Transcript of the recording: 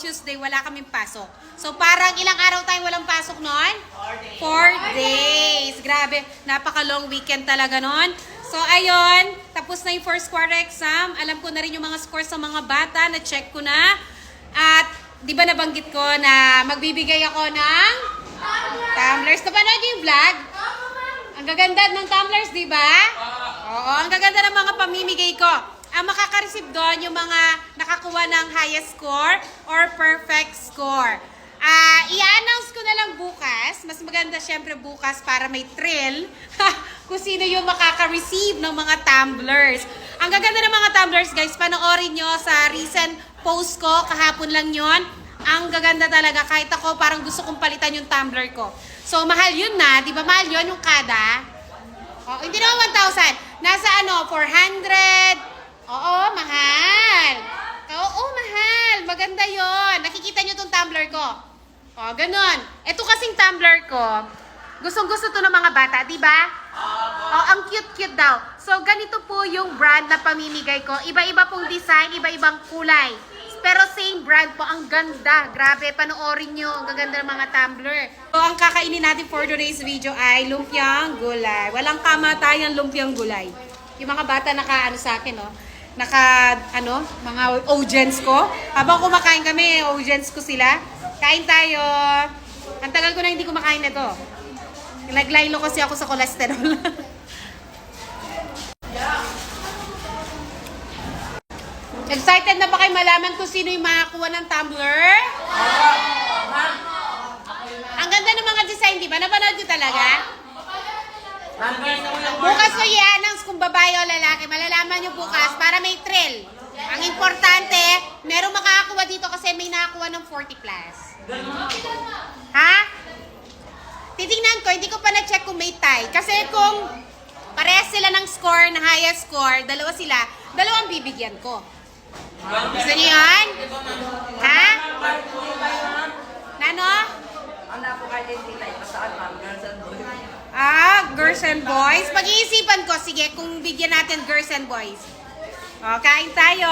Tuesday, wala kaming pasok. So, parang ilang araw tayong walang pasok noon? 4 days. Grabe, napaka-long weekend talaga noon. So, ayun, tapos na yung first quarter exam. Alam ko na rin yung mga scores sa mga bata, na-check ko na. At, di ba nabanggit ko na magbibigay ako ng tumblers. Napanood niyo yung vlog? Ang gaganda ng tumblers, di ba? Oo, ang gaganda ng mga pamimigay ko. Ang makaka-receive doon yung mga nakakuha ng highest score or perfect score. I-announce ko na lang bukas. Mas maganda syempre bukas para may thrill kung sino yung makaka-receive ng mga tumblers. Ang gaganda ng mga tumblers, guys, panoorin nyo sa recent post ko. Kahapon lang yon. Ang gaganda talaga. Kahit ako parang gusto kong palitan yung tumbler ko. So, mahal yun na. Di ba mahal yun yung kada? Oh, hindi naman 1,000. Nasa 400. Oo, mahal. Oo, mahal. Maganda yon. Nakikita nyo tong tumbler ko. O, ganun. Ito kasing tumbler ko. Gustong-gusto to ng mga bata, di ba? Oh, ang cute-cute daw. So, ganito po yung brand na pamimigay ko. Iba-iba pong design, iba-ibang kulay. Pero same brand po. Ang ganda. Grabe, panoorin nyo. Ang gaganda ng mga tumbler. So, ang kakainin natin for today's video ay lumpiang gulay. Walang kamatayang lumpiang gulay. Yung mga bata naka-ano sa akin, oh. Mga audience ko. Habang kumakain kami, audience ko sila. Kain tayo. Ang tagal ko na hindi kumakain na to. Naglaylo kasi ako sa cholesterol. Excited na ba kayo malaman kung sino yung makakuha ng tumbler? Ang ganda ng mga design, di ba? Napanood nyo talaga? Bukas ko i-announce kung babae o lalaki. Malalaman nyo bukas para may thrill. Ang importante, merong makakakuha dito kasi may nakakuha ng 40 plus. Ha? Titingnan ko, hindi ko pa na-check kung may tie. Kasi kung parehas sila ng score, na highest score, dalawa sila, dalawang bibigyan ko. Gusto niyo yan? Ha? Nano? Girls and boys. Pag-iisipan ko, sige, kung bigyan natin girls and boys. O, kain tayo.